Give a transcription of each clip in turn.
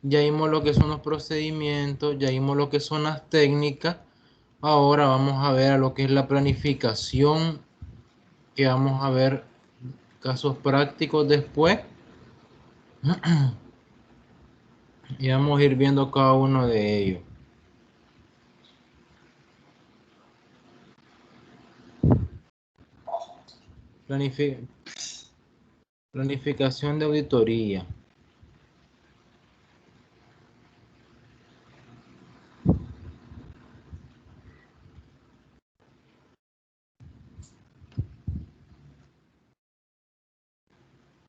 Ya vimos lo que son los procedimientos, ya vimos lo que son las técnicas. Ahora vamos a ver a lo que es la planificación, que vamos a ver casos prácticos después y vamos a ir viendo cada uno de ellos. Planifi- Planificación de auditoría.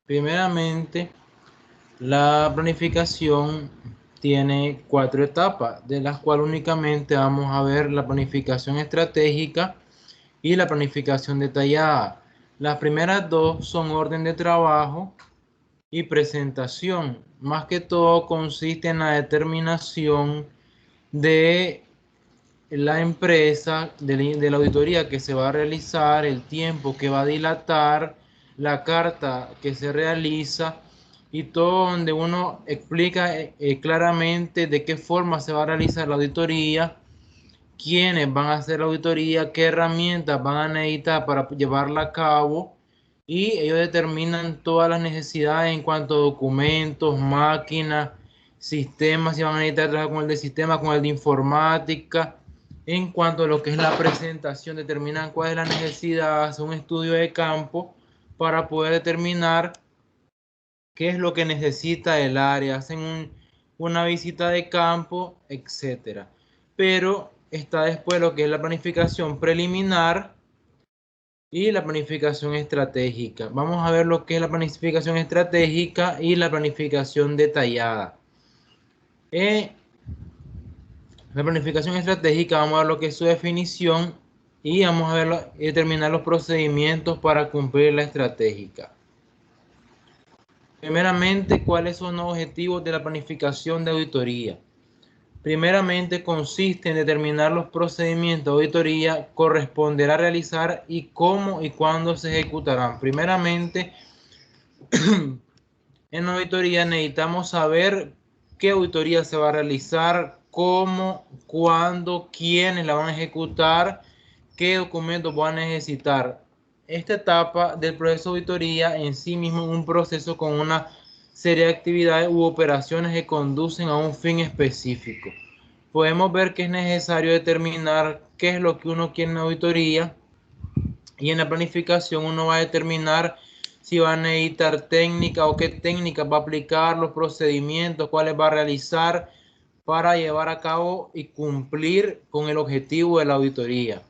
Primeramente, la planificación tiene 4 etapas, de las cuales únicamente vamos a ver la planificación estratégica y la planificación detallada. Las primeras dos son orden de trabajo y presentación. Más que todo consiste en la determinación de la empresa, de la auditoría que se va a realizar, el tiempo que va a dilatar, la carta que se realiza y todo donde uno explica claramente de qué forma se va a realizar la auditoría, quiénes van a hacer la auditoría, qué herramientas van a necesitar para llevarla a cabo y ellos determinan todas las necesidades en cuanto a documentos, máquinas, sistemas, si van a necesitar trabajar con el de sistema, con el de informática. En cuanto a lo que es la presentación, determinan cuál es la necesidad, hacen un estudio de campo para poder determinar qué es lo que necesita el área, hacen una visita de campo, etcétera. Pero está después lo que es la planificación preliminar y la planificación estratégica. Vamos a ver lo que es la planificación estratégica y la planificación detallada. La planificación estratégica, vamos a ver lo que es su definición y vamos a ver determinar los procedimientos para cumplir la estratégica. Primeramente, ¿cuáles son los objetivos de la planificación de auditoría? Primeramente, consiste en determinar los procedimientos de auditoría corresponderá realizar y cómo y cuándo se ejecutarán. Primeramente, en la auditoría necesitamos saber qué auditoría se va a realizar, cómo, cuándo, quiénes la van a ejecutar, qué documentos van a necesitar. Esta etapa del proceso de auditoría en sí mismo es un proceso con una serie de actividades u operaciones que conducen a un fin específico. Podemos ver que es necesario determinar qué es lo que uno quiere en la auditoría y en la planificación uno va a determinar si va a necesitar técnica o qué técnica va a aplicar, los procedimientos, cuáles va a realizar para llevar a cabo y cumplir con el objetivo de la auditoría.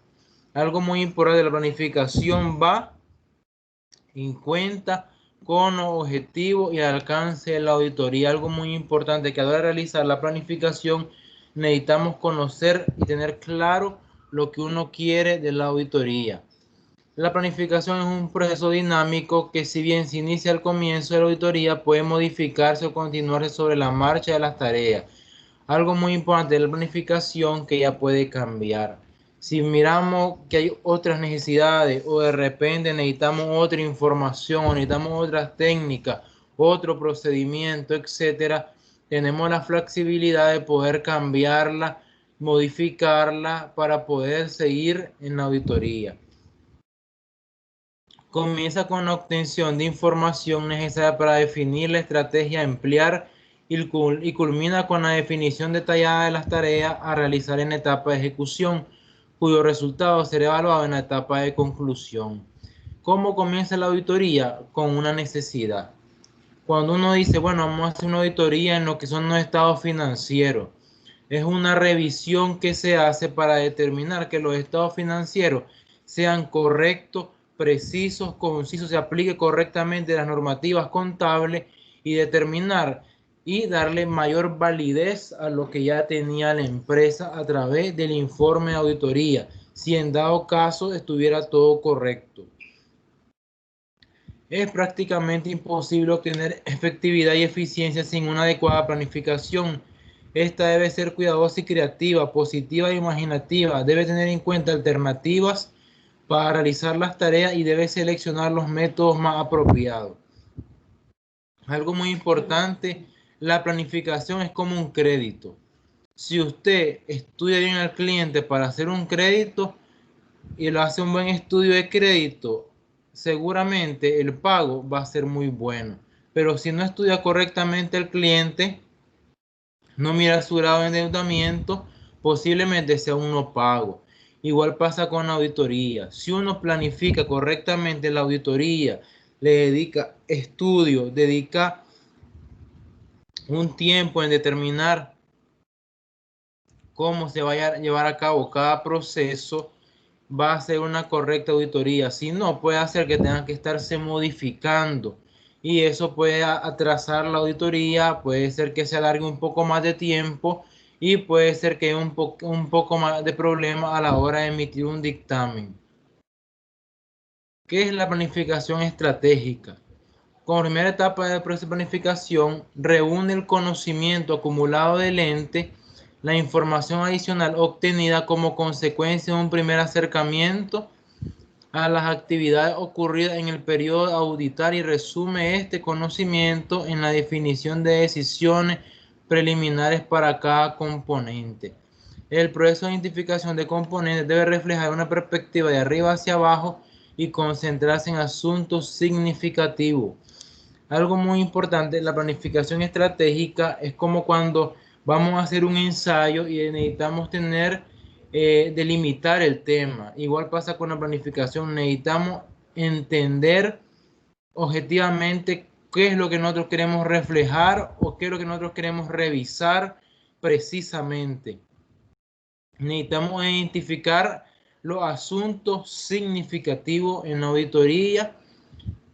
Algo muy importante de la planificación va en cuenta con los objetivos y el alcance de la auditoría. Algo muy importante que a la hora de realizar la planificación necesitamos conocer y tener claro lo que uno quiere de la auditoría. La planificación es un proceso dinámico que si bien se inicia al comienzo de la auditoría puede modificarse o continuarse sobre la marcha de las tareas. Algo muy importante de la planificación que ya puede cambiar. Si miramos que hay otras necesidades o de repente necesitamos otra información o necesitamos otras técnicas, otro procedimiento, etcétera, tenemos la flexibilidad de poder cambiarla, modificarla para poder seguir en la auditoría. Comienza con la obtención de información necesaria para definir la estrategia a emplear y culmina con la definición detallada de las tareas a realizar en la etapa de ejecución, cuyo resultado será evaluado en la etapa de conclusión. ¿Cómo comienza la auditoría? Con una necesidad. Cuando uno dice, bueno, vamos a hacer una auditoría en lo que son los estados financieros, es una revisión que se hace para determinar que los estados financieros sean correctos, precisos, concisos, se aplique correctamente las normativas contables y determinar y darle mayor validez a lo que ya tenía la empresa a través del informe de auditoría, si en dado caso estuviera todo correcto. Es prácticamente imposible obtener efectividad y eficiencia sin una adecuada planificación. Esta debe ser cuidadosa y creativa, positiva e imaginativa. Debe tener en cuenta alternativas para realizar las tareas y debe seleccionar los métodos más apropiados. Algo muy importante la planificación es como un crédito. Si usted estudia bien al cliente para hacer un crédito y lo hace un buen estudio de crédito, seguramente el pago va a ser muy bueno. Pero si no estudia correctamente el cliente, no mira su grado de endeudamiento, posiblemente sea un no pago. Igual pasa con la auditoría. Si uno planifica correctamente la auditoría, le dedica estudio, dedica un tiempo en determinar cómo se vaya a llevar a cabo cada proceso, va a ser una correcta auditoría. Si no, puede hacer que tengan que estarse modificando y eso puede atrasar la auditoría, puede ser que se alargue un poco más de tiempo y puede ser que haya un poco más de problema a la hora de emitir un dictamen. ¿Qué es la planificación estratégica? Como primera etapa del proceso de planificación, reúne el conocimiento acumulado del ente, la información adicional obtenida como consecuencia de un primer acercamiento a las actividades ocurridas en el periodo a auditar y resume este conocimiento en la definición de decisiones preliminares para cada componente. El proceso de identificación de componentes debe reflejar una perspectiva de arriba hacia abajo y concentrarse en asuntos significativos. Algo muy importante, la planificación estratégica es como cuando vamos a hacer un ensayo y necesitamos delimitar el tema. Igual pasa con la planificación, necesitamos entender objetivamente qué es lo que nosotros queremos reflejar o qué es lo que nosotros queremos revisar precisamente. Necesitamos identificar los asuntos significativos en la auditoría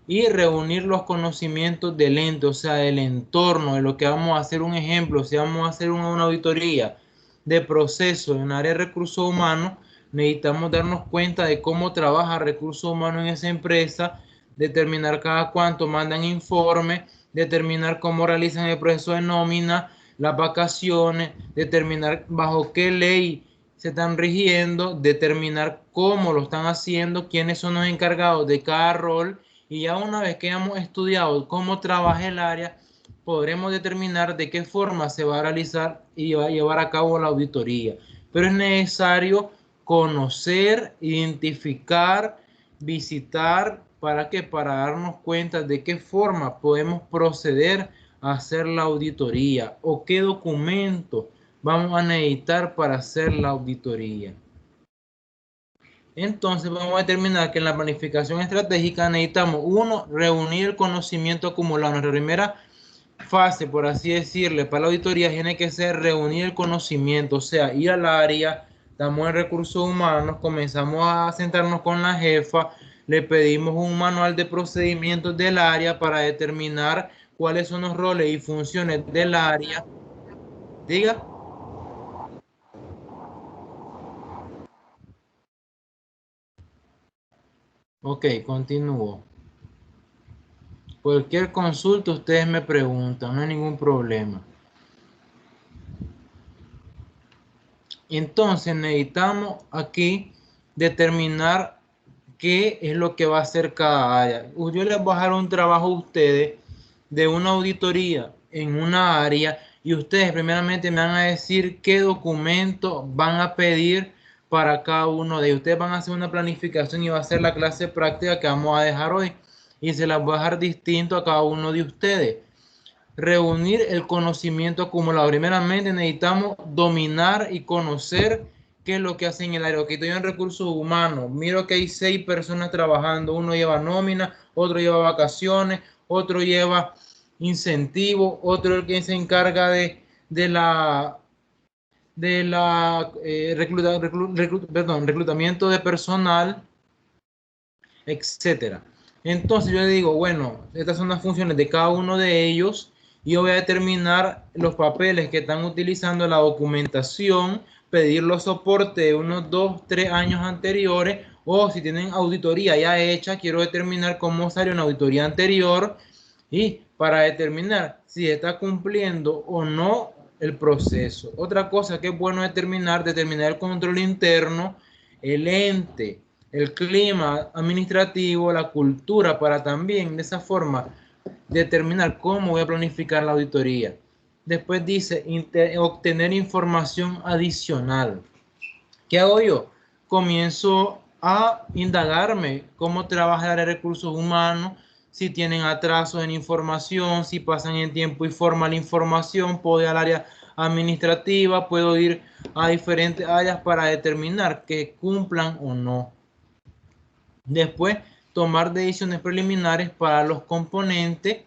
y reunir los conocimientos del ente, o sea, del entorno, de lo que vamos a hacer. Un ejemplo, si vamos a hacer una auditoría de proceso en área de recursos humanos, necesitamos darnos cuenta de cómo trabaja recursos humanos en esa empresa, determinar cada cuánto mandan informes, determinar cómo realizan el proceso de nómina, las vacaciones, determinar bajo qué ley se están rigiendo, determinar cómo lo están haciendo, quiénes son los encargados de cada rol. Y ya una vez que hemos estudiado cómo trabaja el área, podremos determinar de qué forma se va a realizar y va a llevar a cabo la auditoría. Pero es necesario conocer, identificar, visitar, ¿para qué? Para darnos cuenta de qué forma podemos proceder a hacer la auditoría o qué documento vamos a necesitar para hacer la auditoría. Entonces vamos a determinar que en la planificación estratégica necesitamos, uno, reunir el conocimiento acumulado. Nuestra primera fase, por así decirle, para la auditoría tiene que ser reunir el conocimiento, o sea, ir al área, estamos en recursos humanos, comenzamos a sentarnos con la jefa, le pedimos un manual de procedimientos del área para determinar cuáles son los roles y funciones del área. Diga. Ok, continúo. Cualquier consulta ustedes me preguntan, no hay ningún problema. Entonces necesitamos aquí determinar qué es lo que va a hacer cada área. Yo les voy a dejar un trabajo a ustedes de una auditoría en una área y ustedes primeramente me van a decir qué documentos van a pedir para cada uno de ellos. Ustedes van a hacer una planificación y va a ser la clase práctica que vamos a dejar hoy y se las voy a dejar distinto a cada uno de ustedes. Reunir el conocimiento acumulado. Primeramente necesitamos dominar y conocer qué es lo que hacen en el área. Ok, estoy en recursos humanos, miro que hay 6 personas trabajando, uno lleva nómina, otro lleva vacaciones, otro lleva incentivos, otro el que se encarga de la reclutamiento de personal, etcétera. Entonces yo le digo, bueno, estas son las funciones de cada uno de ellos y yo voy a determinar los papeles que están utilizando, la documentación, pedir los soportes de unos 2, 3 años anteriores o si tienen auditoría ya hecha, quiero determinar cómo salió una auditoría anterior y para determinar si está cumpliendo o no el proceso. Otra cosa que es bueno determinar el control interno, el ente, el clima administrativo, la cultura, para también de esa forma determinar cómo voy a planificar la auditoría. Después dice obtener información adicional. ¿Qué hago yo? Comienzo a indagarme cómo trabaja el área de recursos humanos, si tienen atrasos en información, si pasan en tiempo y forma la información, puedo ir al área administrativa, puedo ir a diferentes áreas para determinar que cumplan o no. Después, tomar decisiones preliminares para los componentes.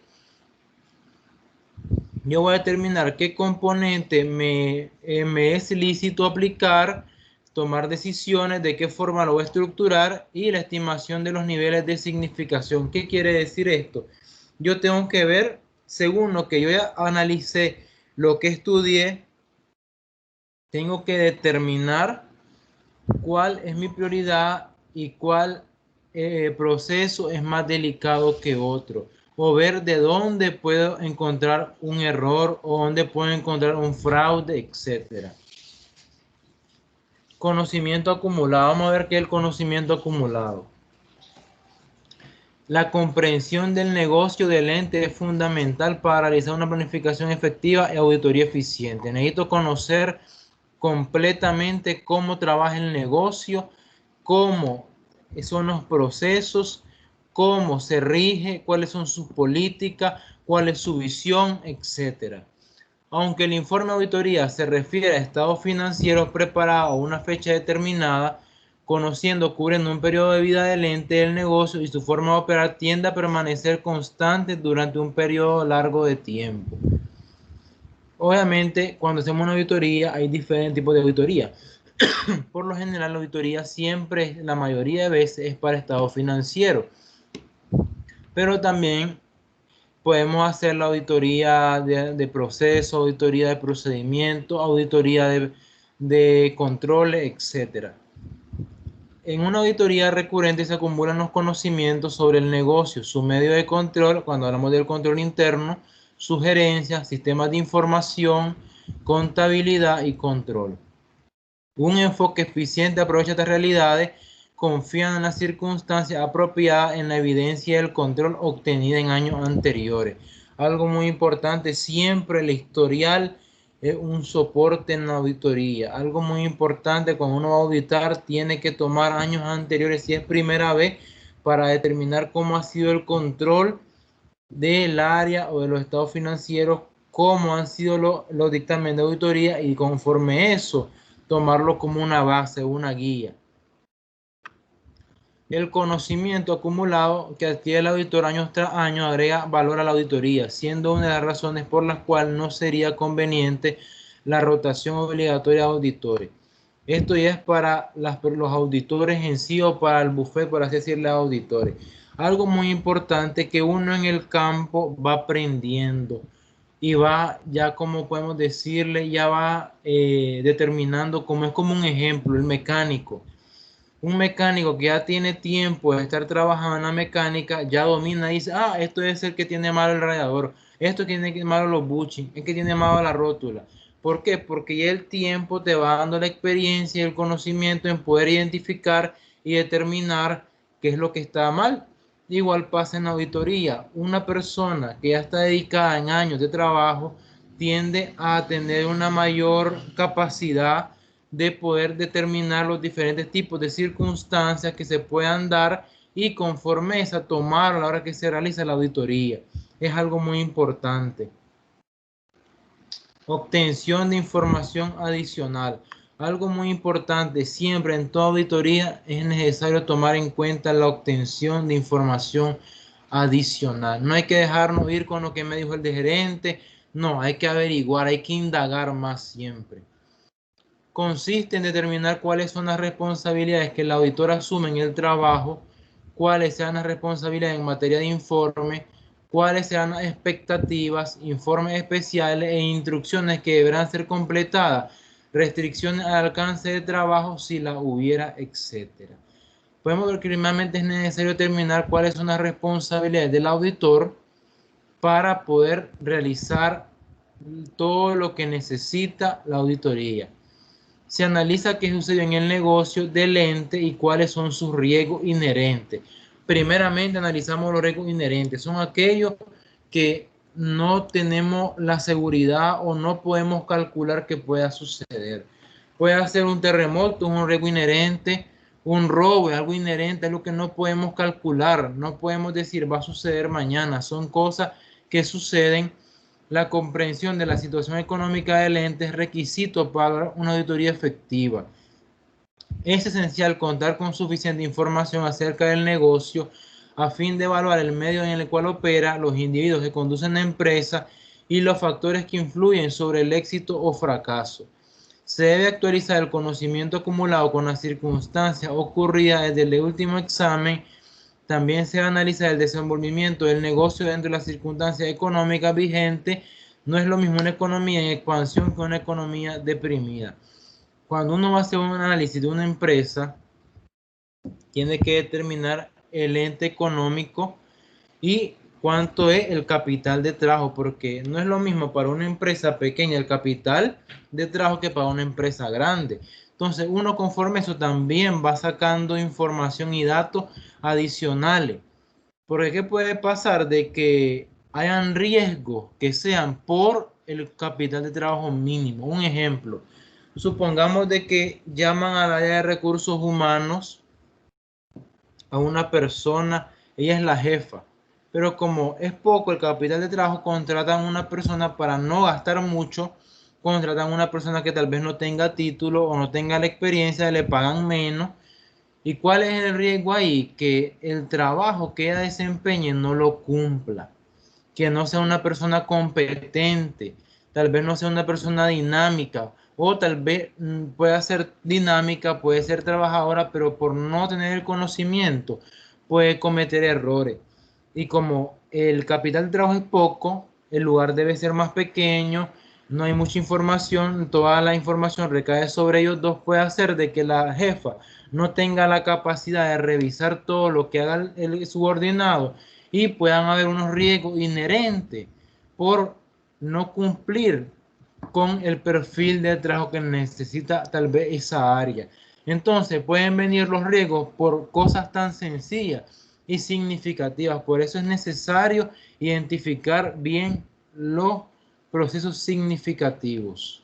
Yo voy a determinar qué componente me es lícito aplicar, tomar decisiones de qué forma lo voy a estructurar y la estimación de los niveles de significación. ¿Qué quiere decir esto? Yo tengo que ver, según lo que yo ya analicé, lo que estudié, tengo que determinar cuál es mi prioridad y cuál proceso es más delicado que otro, o ver de dónde puedo encontrar un error o dónde puedo encontrar un fraude, etcétera. Conocimiento acumulado. Vamos a ver qué es el conocimiento acumulado. La comprensión del negocio del ente es fundamental para realizar una planificación efectiva y auditoría eficiente. Necesito conocer completamente cómo trabaja el negocio, cómo son los procesos, cómo se rige, cuáles son sus políticas, cuál es su visión, etcétera. Aunque el informe de auditoría se refiere a estados financieros preparados a una fecha determinada, conociendo, cubriendo un periodo de vida del ente del negocio y su forma de operar, tiende a permanecer constante durante un periodo largo de tiempo. Obviamente, cuando hacemos una auditoría, hay diferentes tipos de auditoría. Por lo general, la auditoría siempre, la mayoría de veces, es para estado financiero. Pero también podemos hacer la auditoría de proceso, auditoría de procedimiento, auditoría de controles, etc. En una auditoría recurrente se acumulan los conocimientos sobre el negocio, su medio de control, cuando hablamos del control interno, sugerencias, sistemas de información, contabilidad y control. Un enfoque eficiente aprovecha estas realidades, confiando en las circunstancias apropiadas en la evidencia del control obtenida en años anteriores. Algo muy importante, siempre el historial es un soporte en la auditoría. Algo muy importante, cuando uno va a auditar, tiene que tomar años anteriores, si es primera vez, para determinar cómo ha sido el control del área o de los estados financieros, cómo han sido los dictámenes de auditoría y conforme eso, tomarlo como una base, una guía. El conocimiento acumulado que adquiere el auditor año tras año agrega valor a la auditoría, siendo una de las razones por las cuales no sería conveniente la rotación obligatoria de auditores. Esto ya es para los auditores en sí o para el buffet, por así decirle, auditores. Algo muy importante que uno en el campo va aprendiendo y va, ya como podemos decirle, ya va determinando, como es como un ejemplo, el mecánico. Un mecánico que ya tiene tiempo de estar trabajando en la mecánica, ya domina y dice, ah, esto es el que tiene malo el radiador, esto tiene malo los bushings, es que tiene malo la rótula. ¿Por qué? Porque ya el tiempo te va dando la experiencia y el conocimiento en poder identificar y determinar qué es lo que está mal. Igual pasa en auditoría. Una persona que ya está dedicada en años de trabajo tiende a tener una mayor capacidad de poder determinar los diferentes tipos de circunstancias que se puedan dar y conforme esa tomar a la hora que se realiza la auditoría. Es algo muy importante. Obtención de información adicional. Algo muy importante, siempre en toda auditoría es necesario tomar en cuenta la obtención de información adicional. No hay que dejarnos ir con lo que me dijo el gerente, no, hay que averiguar, hay que indagar más siempre. Consiste en determinar cuáles son las responsabilidades que el auditor asume en el trabajo, cuáles sean las responsabilidades en materia de informe, cuáles sean las expectativas, informes especiales e instrucciones que deberán ser completadas, restricciones al alcance de trabajo si la hubiera, etc. Podemos ver que primeramente es necesario determinar cuáles son las responsabilidades del auditor para poder realizar todo lo que necesita la auditoría. Se analiza qué sucedió en el negocio del ente y cuáles son sus riesgos inherentes. Primeramente analizamos los riesgos inherentes. Son aquellos que no tenemos la seguridad o no podemos calcular que pueda suceder. Puede ser un terremoto, un riesgo inherente, un robo, algo inherente, algo que no podemos calcular, no podemos decir va a suceder mañana, son cosas que suceden. La comprensión de la situación económica del ente es requisito para una auditoría efectiva. Es esencial contar con suficiente información acerca del negocio a fin de evaluar el medio en el cual opera, los individuos que conducen la empresa y los factores que influyen sobre el éxito o fracaso. Se debe actualizar el conocimiento acumulado con las circunstancias ocurridas desde el último examen. También se analiza el desenvolvimiento del negocio dentro de las circunstancias económicas vigentes. No es lo mismo una economía en expansión que una economía deprimida. Cuando uno va a hacer un análisis de una empresa, tiene que determinar el ente económico y cuánto es el capital de trabajo, porque no es lo mismo para una empresa pequeña el capital de trabajo que para una empresa grande. Entonces, uno conforme a eso también va sacando información y datos adicionales. Porque ¿qué puede pasar? De que hayan riesgos que sean por el capital de trabajo mínimo. Un ejemplo, supongamos de que llaman al área de recursos humanos a una persona, ella es la jefa, pero como es poco el capital de trabajo, contratan a una persona para no gastar mucho, contratan a una persona que tal vez no tenga título o no tenga la experiencia, le pagan menos. ¿Y cuál es el riesgo ahí? Que el trabajo que ella desempeñe no lo cumpla, que no sea una persona competente, tal vez no sea una persona dinámica, o tal vez pueda ser dinámica, puede ser trabajadora, pero por no tener el conocimiento puede cometer errores. Y como el capital de trabajo es poco, el lugar debe ser más pequeño, no hay mucha información, toda la información recae sobre ellos dos, puede hacer de que la jefa no tenga la capacidad de revisar todo lo que haga el subordinado y puedan haber unos riesgos inherentes por no cumplir con el perfil de trabajo que necesita tal vez esa área. Entonces pueden venir los riesgos por cosas tan sencillas y significativas. Por eso es necesario identificar bien los procesos significativos.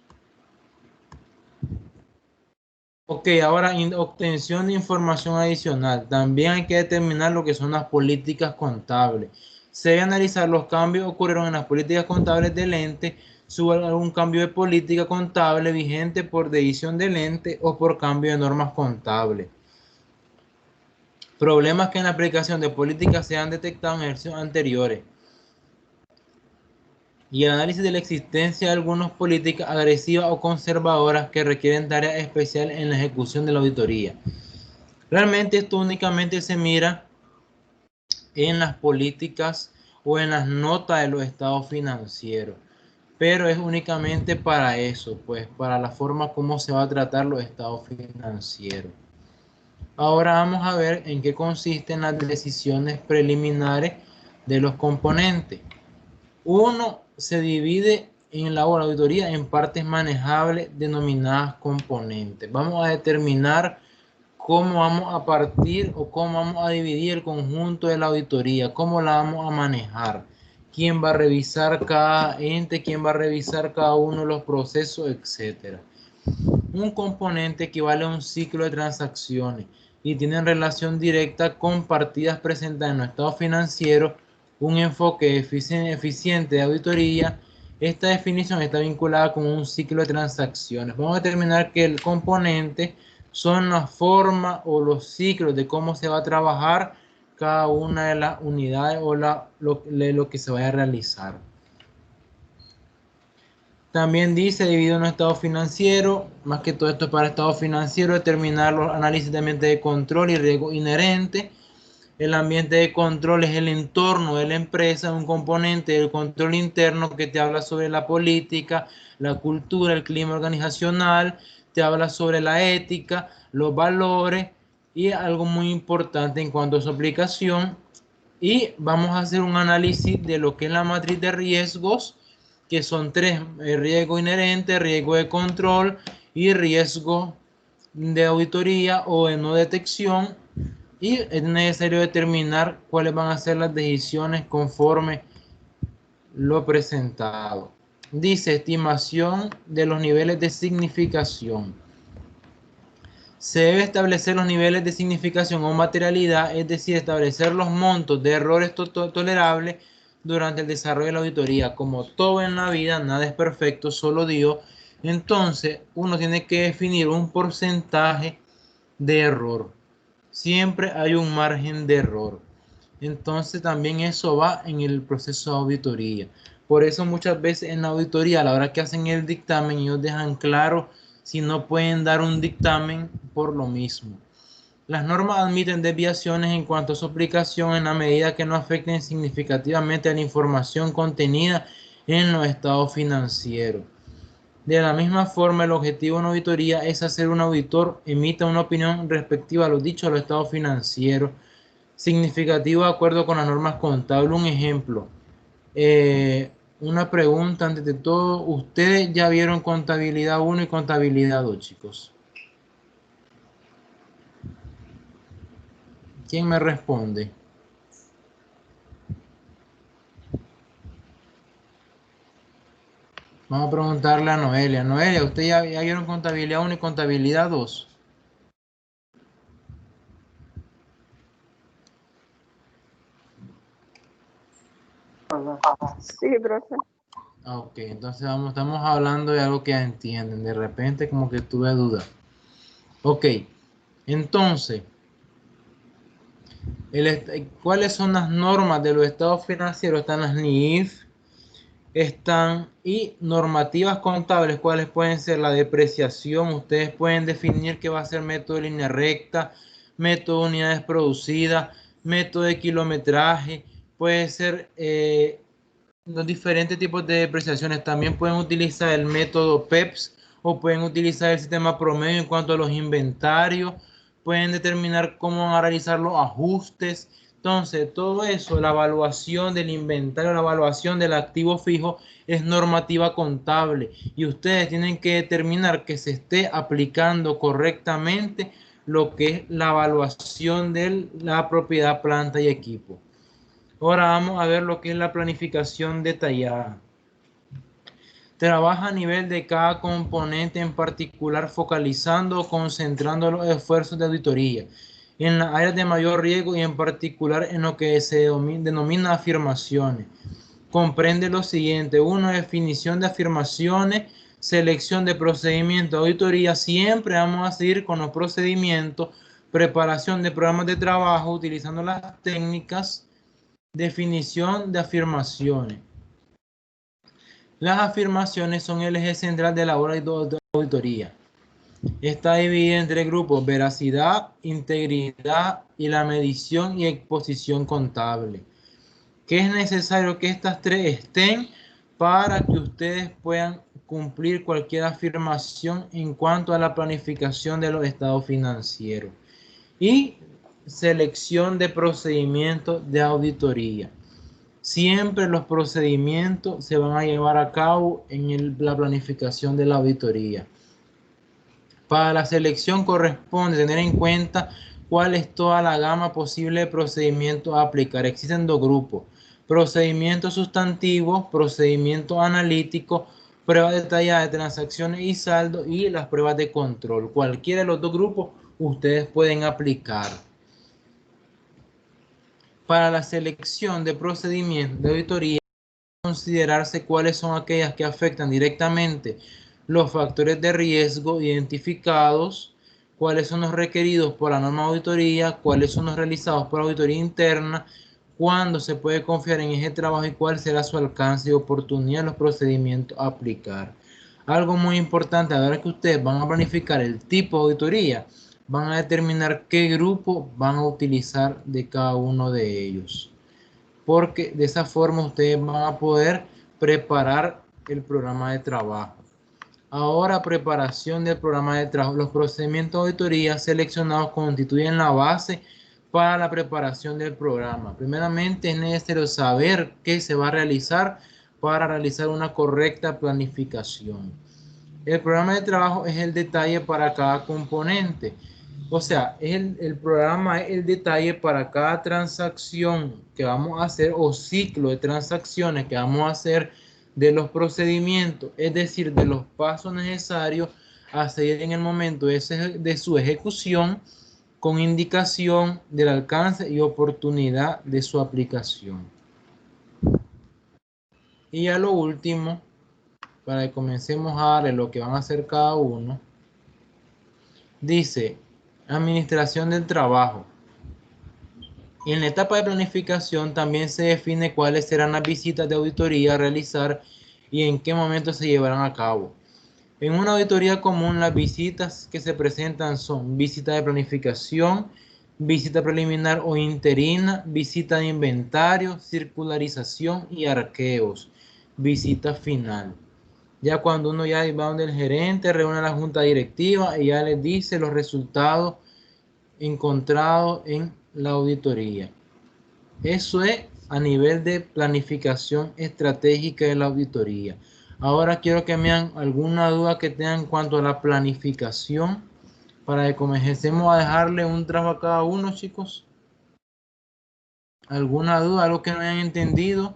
Ok, ahora obtención de información adicional. También hay que determinar lo que son las políticas contables. Se debe analizar los cambios que ocurrieron en las políticas contables del ente, si hubo algún cambio de política contable vigente por decisión del ente o por cambio de normas contables. Problemas que en la aplicación de políticas se han detectado en ejercicios anteriores. Y el análisis de la existencia de algunas políticas agresivas o conservadoras que requieren tarea especial en la ejecución de la auditoría. Realmente esto únicamente se mira en las políticas o en las notas de los estados financieros, pero es únicamente para eso, pues para la forma como se va a tratar los estados financieros. Ahora vamos a ver en qué consisten las decisiones preliminares de los componentes. Uno se divide en la auditoría en partes manejables denominadas componentes. Vamos a determinar cómo vamos a partir o cómo vamos a dividir el conjunto de la auditoría, cómo la vamos a manejar, quién va a revisar cada ente, quién va a revisar cada uno de los procesos, etcétera. Un componente equivale a un ciclo de transacciones y tiene relación directa con partidas presentadas en los estados financieros, un enfoque eficiente de auditoría. Esta definición está vinculada con un ciclo de transacciones. Vamos a determinar que el componente son la forma o los ciclos de cómo se va a trabajar cada una de las unidades o lo que se vaya a realizar. También dice, dividido en estado financiero, más que todo esto es para estado financiero, determinar los análisis de ambiente de control y riesgo inherente. El ambiente de control es el entorno de la empresa, un componente del control interno que te habla sobre la política, la cultura, el clima organizacional, te habla sobre la ética, los valores y algo muy importante en cuanto a su aplicación. Y vamos a hacer un análisis de lo que es la matriz de riesgos, que son tres: riesgo inherente, riesgo de control y riesgo de auditoría o de no detección. Y es necesario determinar cuáles van a ser las decisiones conforme lo presentado. Dice estimación de los niveles de significación. Se debe establecer los niveles de significación o materialidad, es decir, establecer los montos de errores tolerables durante el desarrollo de la auditoría. Como todo en la vida, nada es perfecto, solo Dios. Entonces, uno tiene que definir un porcentaje de error. Siempre hay un margen de error. Entonces, también eso va en el proceso de auditoría. Por eso muchas veces en la auditoría, a la hora que hacen el dictamen, ellos dejan claro si no pueden dar un dictamen por lo mismo. Las normas admiten desviaciones en cuanto a su aplicación en la medida que no afecten significativamente a la información contenida en los estados financieros. De la misma forma, el objetivo de una auditoría es hacer un auditor emita una opinión respectiva a los dichos de los estados financieros significativo de acuerdo con las normas contables. Un ejemplo, una pregunta antes de todo, ¿ustedes ya vieron contabilidad 1 y contabilidad 2, chicos? ¿Quién me responde? Vamos a preguntarle a Noelia. Noelia, ¿usted ya vieron contabilidad 1 y contabilidad 2? Sí, profe. Ok, entonces estamos hablando de algo que ya entienden. De repente como que tuve duda. Ok, entonces, ¿cuáles son las normas de los estados financieros? Están las NIF, están y normativas contables, cuáles pueden ser la depreciación. Ustedes pueden definir qué va a ser método de línea recta, método de unidades producidas, método de kilometraje, puede ser los diferentes tipos de depreciaciones. También pueden utilizar el método PEPS o pueden utilizar el sistema promedio en cuanto a los inventarios, pueden determinar cómo van a realizar los ajustes. Entonces, todo eso, la evaluación del inventario, la evaluación del activo fijo, es normativa contable y ustedes tienen que determinar que se esté aplicando correctamente lo que es la evaluación de la propiedad, planta y equipo. Ahora vamos a ver lo que es la planificación detallada. Trabaja a nivel de cada componente en particular, focalizando o concentrando los esfuerzos de auditoría en las áreas de mayor riesgo y en particular en lo que se denomina afirmaciones. Comprende lo siguiente: 1. Definición de afirmaciones, selección de procedimientos de auditoría. Siempre vamos a seguir con los procedimientos, preparación de programas de trabajo utilizando las técnicas, definición de afirmaciones. Las afirmaciones son el eje central de la labor de auditoría. Está dividida en 3 grupos: veracidad, integridad y la medición y exposición contable. ¿Qué es necesario que estas 3 estén para que ustedes puedan cumplir cualquier afirmación en cuanto a la planificación de los estados financieros? Y selección de procedimientos de auditoría. Siempre los procedimientos se van a llevar a cabo en la planificación de la auditoría. Para la selección corresponde tener en cuenta cuál es toda la gama posible de procedimientos a aplicar. Existen 2 grupos: procedimientos sustantivos, procedimientos analíticos, pruebas detalladas de transacciones y saldo y las pruebas de control. Cualquiera de los 2 grupos ustedes pueden aplicar. Para la selección de procedimientos de auditoría, considerarse cuáles son aquellas que afectan directamente los factores de riesgo identificados, cuáles son los requeridos por la norma de auditoría, cuáles son los realizados por auditoría interna, cuándo se puede confiar en ese trabajo y cuál será su alcance y oportunidad de los procedimientos a aplicar. Algo muy importante, a la hora que ustedes van a planificar el tipo de auditoría, van a determinar qué grupo van a utilizar de cada uno de ellos, porque de esa forma ustedes van a poder preparar el programa de trabajo. Ahora, preparación del programa de trabajo. Los procedimientos de auditoría seleccionados constituyen la base para la preparación del programa. Primeramente, es necesario saber qué se va a realizar para realizar una correcta planificación. El programa de trabajo es el detalle para cada componente. O sea, el programa es el detalle para cada transacción que vamos a hacer o ciclo de transacciones que vamos a hacer de los procedimientos, es decir, de los pasos necesarios a seguir en el momento de su ejecución con indicación del alcance y oportunidad de su aplicación. Y ya lo último, para que comencemos a darle lo que van a hacer cada uno, dice administración del trabajo. En la etapa de planificación también se define cuáles serán las visitas de auditoría a realizar y en qué momento se llevarán a cabo. En una auditoría común, las visitas que se presentan son visita de planificación, visita preliminar o interina, visita de inventario, circularización y arqueos, visita final. Ya cuando uno ya va donde el gerente, reúne a la junta directiva y ya les dice los resultados encontrados en la auditoría. Eso es a nivel de planificación estratégica de la auditoría. Ahora quiero que me hagan alguna duda que tengan en cuanto a la planificación para que comencemos a dejarle un trabajo a cada uno, chicos. ¿Alguna duda? ¿Algo que no hayan entendido?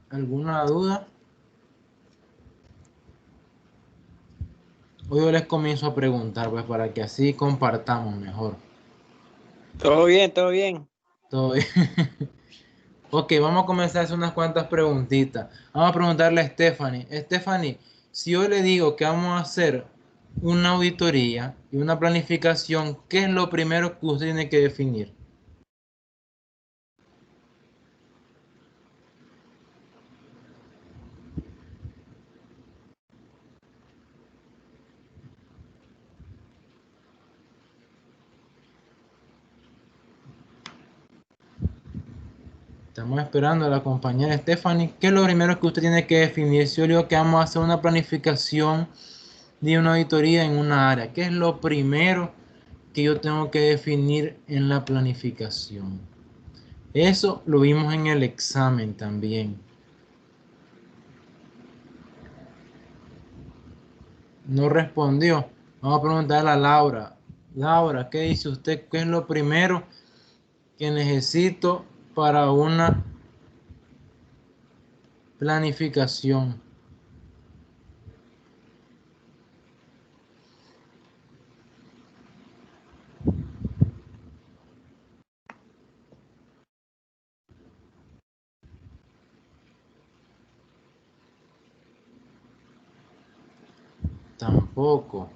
¿Alguna duda? Hoy yo les comienzo a preguntar, pues para que así compartamos mejor. Todo bien, todo bien. Todo bien. Ok, vamos a comenzar a hacer unas cuantas preguntitas. Vamos a preguntarle a Stephanie. Stephanie, si yo le digo que vamos a hacer una auditoría y una planificación, ¿qué es lo primero que usted tiene que definir? Estamos esperando a la compañera Stephanie. ¿Qué es lo primero que usted tiene que definir? Si yo le digo que vamos a hacer una planificación de una auditoría en una área, ¿qué es lo primero que yo tengo que definir en la planificación? Eso lo vimos en el examen también. No respondió. Vamos a preguntarle a Laura. Laura, ¿qué dice usted? ¿Qué es lo primero que necesito para una planificación? Tampoco.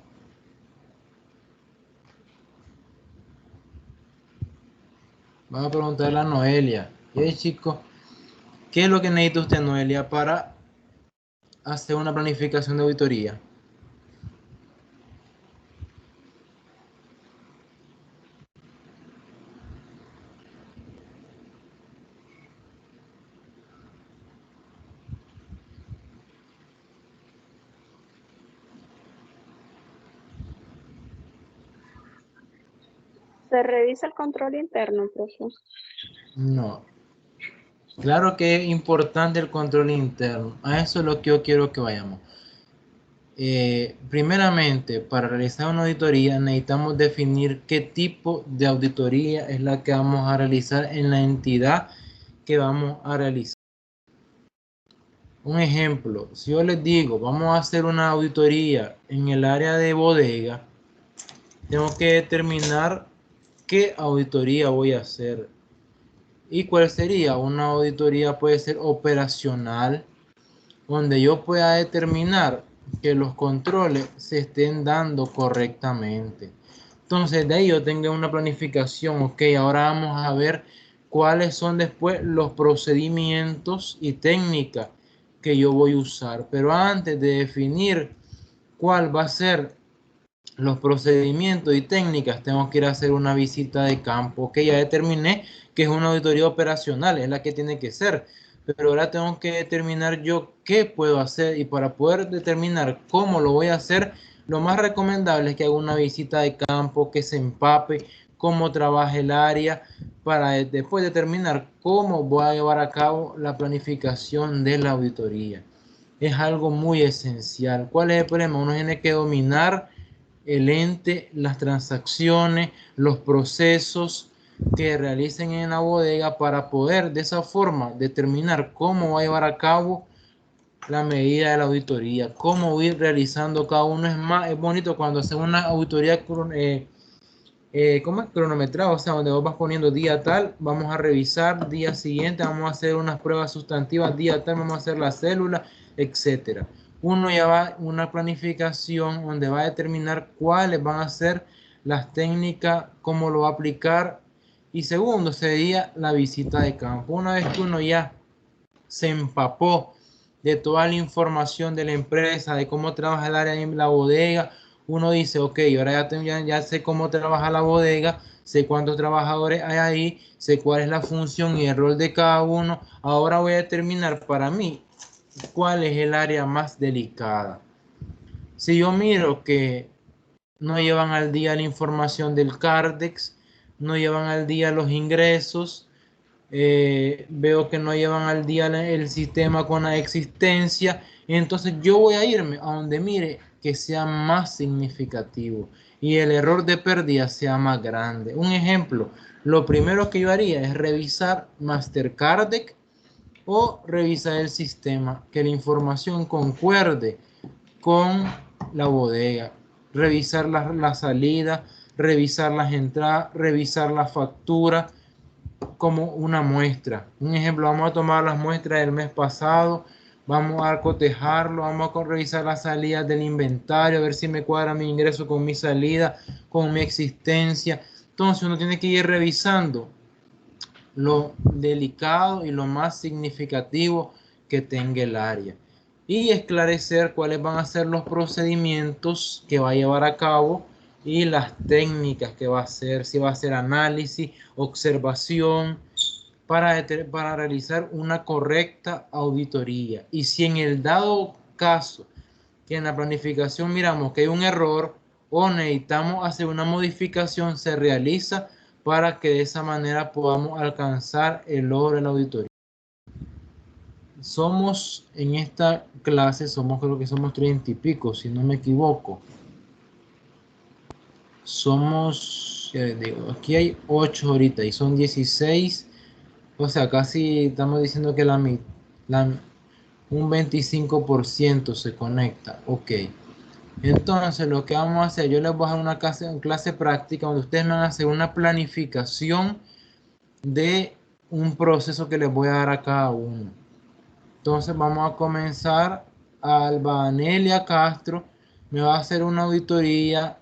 Vamos a preguntarle a Noelia. Hey, chicos, ¿qué es lo que necesita usted, Noelia, para hacer una planificación de auditoría? Se revisa el control interno, profe. No. Claro que es importante el control interno. A eso es lo que yo quiero que vayamos. Primeramente, para realizar una auditoría necesitamos definir qué tipo de auditoría es la que vamos a realizar en la entidad que vamos a realizar. Un ejemplo, si yo les digo, vamos a hacer una auditoría en el área de bodega, tengo que determinar qué auditoría voy a hacer. ¿Y cuál sería? Una auditoría puede ser operacional, donde yo pueda determinar que los controles se estén dando correctamente. Entonces de ahí yo tengo una planificación. Ok, ahora vamos a ver cuáles son después los procedimientos y técnicas que yo voy a usar. Pero antes de definir cuál va a ser los procedimientos y técnicas, tengo que ir a hacer una visita de campo, que ya determiné que es una auditoría operacional, es la que tiene que ser, pero ahora tengo que determinar yo qué puedo hacer, y para poder determinar cómo lo voy a hacer, lo más recomendable es que haga una visita de campo, que se empape cómo trabaja el área, para después determinar cómo voy a llevar a cabo la planificación de la auditoría. es algo muy esencial. ¿Cuál es el problema? Uno tiene que dominar el ente, las transacciones, los procesos que realicen en la bodega para poder de esa forma determinar cómo va a llevar a cabo la medida de la auditoría, cómo ir realizando cada uno. Es bonito cuando hacemos una auditoría ¿cómo es? Cronometrado, o sea, donde vos vas poniendo día tal, vamos a revisar, día siguiente vamos a hacer unas pruebas sustantivas, día tal vamos a hacer la célula, etcétera. Uno ya va una planificación donde va a determinar cuáles van a ser las técnicas, cómo lo va a aplicar. Y segundo sería la visita de campo. Una vez que uno ya se empapó de toda la información de la empresa, de cómo trabaja el área en la bodega, uno dice, ok, ahora ya sé cómo trabaja la bodega, sé cuántos trabajadores hay ahí, sé cuál es la función y el rol de cada uno. Ahora voy a determinar para mí cuál es el área más delicada. Si yo miro que no llevan al día la información del Cardex, no llevan al día los ingresos, veo que no llevan al día el sistema con la existencia, entonces yo voy a irme a donde mire que sea más significativo y el error de pérdida sea más grande. Un ejemplo, lo primero que yo haría es revisar Mastercard o revisar el sistema, que la información concuerde con la bodega, revisar la salida, revisar las entradas, revisar la factura como una muestra. Un ejemplo, vamos a tomar las muestras del mes pasado, vamos a cotejarlo, vamos a revisar las salidas del inventario, a ver si me cuadra mi ingreso con mi salida, con mi existencia. Entonces uno tiene que ir revisando lo delicado y lo más significativo que tenga el área y esclarecer cuáles van a ser los procedimientos que va a llevar a cabo y las técnicas que va a hacer, si va a hacer análisis, observación, para realizar una correcta auditoría. Y si en el dado caso que en la planificación miramos que hay un error o necesitamos hacer una modificación, se realiza para que de esa manera podamos alcanzar el logro de la auditoría. Somos en esta clase, creo que somos 30 y pico, si no me equivoco. Somos, digo, aquí hay 8 ahorita y son 16. O sea, casi estamos diciendo que un 25% se conecta. Ok. Entonces, lo que vamos a hacer, yo les voy a dar una clase práctica donde ustedes me van a hacer una planificación de un proceso que les voy a dar a cada uno. Entonces, vamos a comenzar. Alba Anelia Castro me va a hacer una auditoría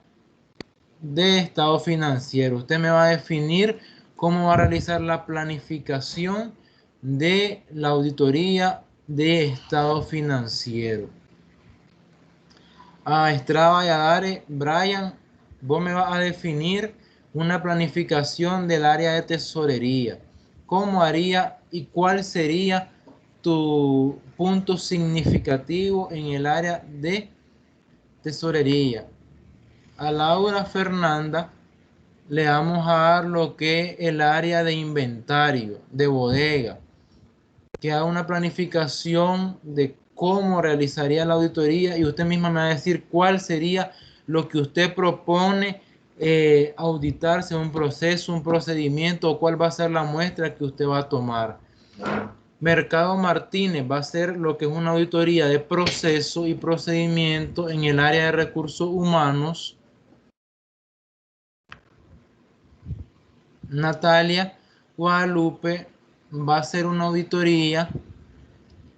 de estado financiero. Usted me va a definir cómo va a realizar la planificación de la auditoría de estado financiero. A Estrada Valladares, Brian, vos me vas a definir una planificación del área de tesorería. ¿Cómo haría y cuál sería tu punto significativo en el área de tesorería? A Laura Fernanda le vamos a dar lo que es el área de inventario, de bodega, que haga una planificación de cómo realizaría la auditoría y usted misma me va a decir cuál sería lo que usted propone auditarse, un proceso, un procedimiento o cuál va a ser la muestra que usted va a tomar. Mercado Martínez va a ser lo que es una auditoría de proceso y procedimiento en el área de recursos humanos. Natalia Guadalupe va a hacer una auditoría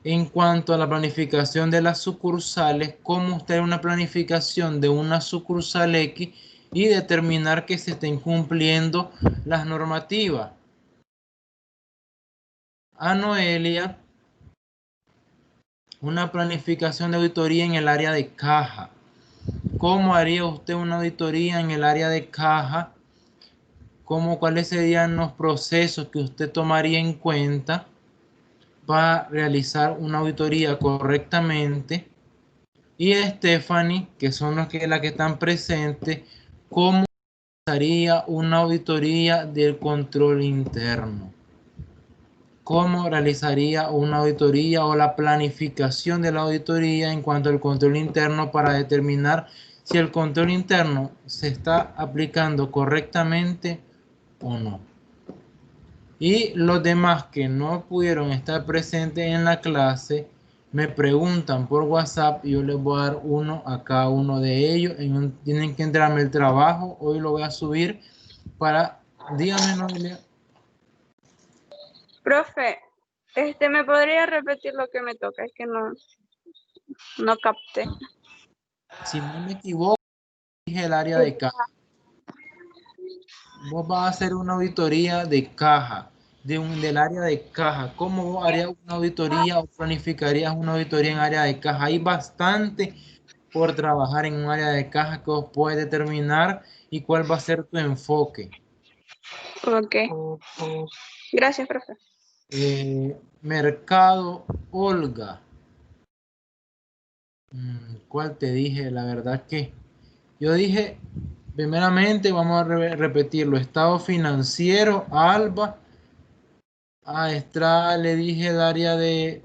en cuanto a la planificación de las sucursales, cómo usted una planificación de una sucursal X y determinar que se estén cumpliendo las normativas. A Noelia, una planificación de auditoría en el área de caja. ¿Cómo haría usted una auditoría en el área de caja? ¿Cuáles serían los procesos que usted tomaría en cuenta para realizar una auditoría correctamente? Y Stephanie, que son las que están presentes, ¿cómo haría una auditoría del control interno? cómo realizaría una auditoría o la planificación de la auditoría en cuanto al control interno para determinar si el control interno se está aplicando correctamente o no. Y los demás que no pudieron estar presentes en la clase me preguntan por WhatsApp y yo les voy a dar uno a cada uno de ellos. Tienen que entrarme el trabajo. Hoy lo voy a subir para... Dígame, Noelia. Profe, ¿me podría repetir lo que me toca? Es que no capté. Si no me equivoco, dije el área de caja. Vos vas a hacer una auditoría de caja, del área de caja. ¿Cómo vos harías una auditoría o planificarías una auditoría en área de caja? Hay bastante por trabajar en un área de caja que vos puedes determinar y cuál va a ser tu enfoque. Ok. Gracias, profe. Mercado Olga. ¿Cuál te dije? La verdad que yo dije, primeramente vamos a repetirlo. Estado financiero, Alba. A Estrada le dije el área de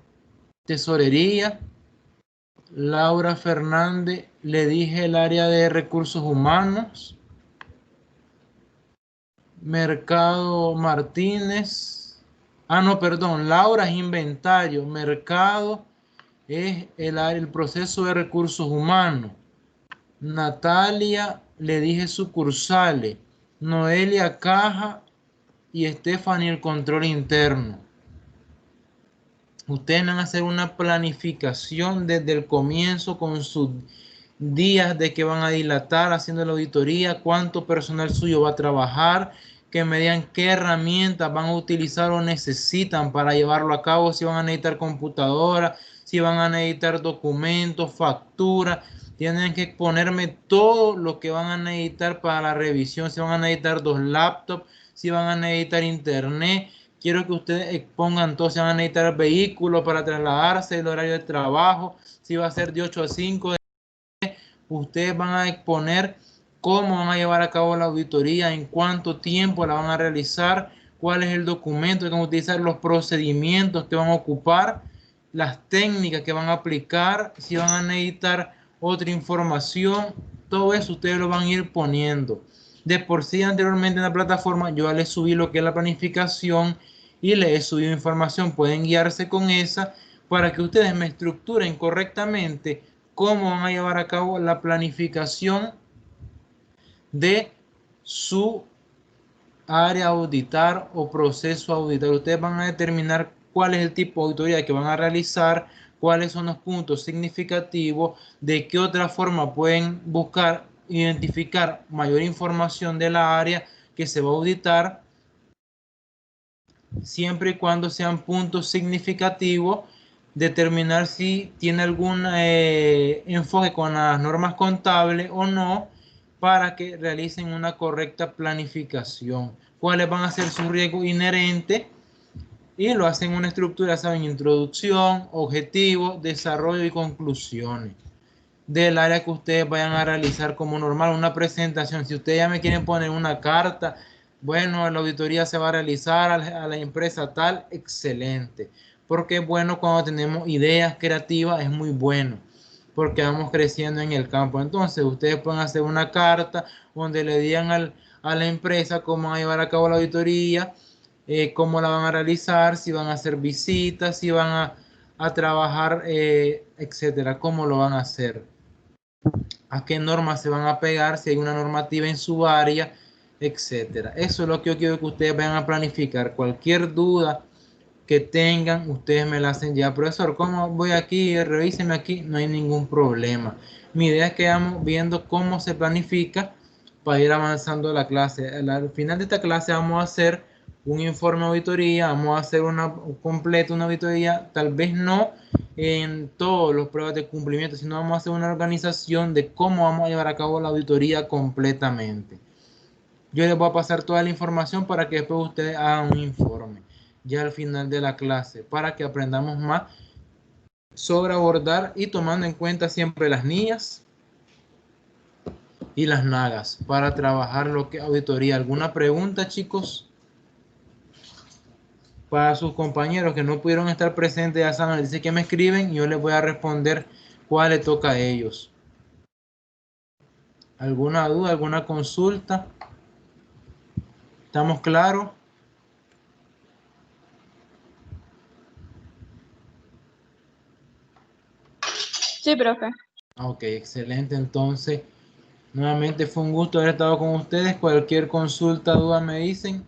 tesorería. Laura Fernández le dije el área de recursos humanos. Mercado Martínez. Ah, no, perdón. Laura es inventario. Mercado es el proceso de recursos humanos. Natalia le dije sucursales. Noelia caja y Stephanie el control interno. Ustedes van a hacer una planificación desde el comienzo con sus días de que van a dilatar haciendo la auditoría, cuánto personal suyo va a trabajar, que me digan qué herramientas van a utilizar o necesitan para llevarlo a cabo, si van a necesitar computadora, si van a necesitar documentos, facturas. Tienen que ponerme todo lo que van a necesitar para la revisión, si van a necesitar 2 laptops, si van a necesitar internet. Quiero que ustedes expongan todo, si van a necesitar vehículos para trasladarse, el horario de trabajo, si va a ser de 8 a 5. Ustedes van a exponer cómo van a llevar a cabo la auditoría, en cuánto tiempo la van a realizar, cuál es el documento que van a utilizar, los procedimientos que van a ocupar, las técnicas que van a aplicar, si van a necesitar otra información, todo eso ustedes lo van a ir poniendo. De por sí anteriormente en la plataforma yo ya les subí lo que es la planificación y les he subido información, pueden guiarse con esa para que ustedes me estructuren correctamente cómo van a llevar a cabo la planificación de su área a auditar o proceso a auditar. Ustedes van a determinar cuál es el tipo de auditoría que van a realizar, cuáles son los puntos significativos, de qué otra forma pueden buscar, identificar mayor información de la área que se va a auditar, siempre y cuando sean puntos significativos, determinar si tiene algún enfoque con las normas contables o no, para que realicen una correcta planificación. ¿Cuáles van a ser sus riesgos inherentes? Y lo hacen una estructura, saben, introducción, objetivo, desarrollo y conclusiones del área que ustedes vayan a realizar como normal, una presentación. Si ustedes ya me quieren poner una carta, bueno, la auditoría se va a realizar a la empresa tal, excelente. Porque es bueno cuando tenemos ideas creativas, es muy bueno, porque vamos creciendo en el campo. Entonces, ustedes pueden hacer una carta donde le digan a la empresa cómo van a llevar a cabo la auditoría, cómo la van a realizar, si van a hacer visitas, si van a trabajar, etcétera, cómo lo van a hacer, a qué normas se van a pegar, si hay una normativa en su área, etcétera. Eso es lo que yo quiero que ustedes vayan a planificar. Cualquier duda que tengan, ustedes me la hacen ya. Profesor, ¿cómo voy aquí? Revíseme aquí. No hay ningún problema. Mi idea es que vamos viendo cómo se planifica para ir avanzando la clase. Al final de esta clase vamos a hacer un informe de auditoría, vamos a hacer una auditoría, tal vez no en todos los pruebas de cumplimiento, sino vamos a hacer una organización de cómo vamos a llevar a cabo la auditoría completamente. Yo les voy a pasar toda la información para que después ustedes hagan un informe ya al final de la clase, para que aprendamos más sobre abordar y tomando en cuenta siempre las niñas y las nagas para trabajar lo que auditoría. ¿Alguna pregunta, chicos? Para sus compañeros que no pudieron estar presentes, ya saben, dice que me escriben y yo les voy a responder cuál le toca a ellos. ¿Alguna duda, alguna consulta? ¿Estamos claros? Sí, profe. Ok, excelente. Entonces, nuevamente fue un gusto haber estado con ustedes. Cualquier consulta, duda me dicen.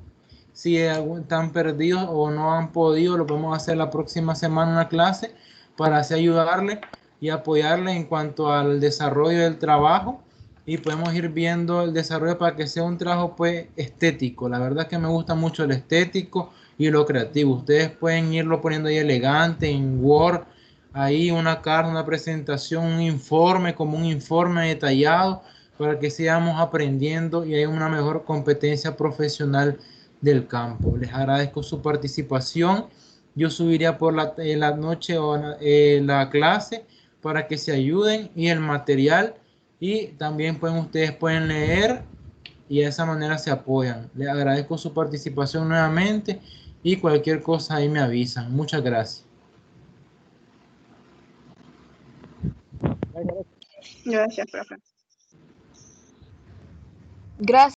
Si están perdidos o no han podido, lo podemos hacer la próxima semana en una clase para así ayudarle y apoyarle en cuanto al desarrollo del trabajo, y podemos ir viendo el desarrollo para que sea un trabajo pues estético. La verdad que me gusta mucho el estético y lo creativo. Ustedes pueden irlo poniendo ahí elegante en Word, ahí una carta, una presentación, un informe, como un informe detallado, para que sigamos aprendiendo y haya una mejor competencia profesional del campo. Les agradezco su participación. Yo subiría por la noche o la clase para que se ayuden y el material, y también ustedes pueden leer y de esa manera se apoyan. Les agradezco su participación nuevamente y cualquier cosa ahí me avisan. Muchas gracias. Gracias, profe. Gracias.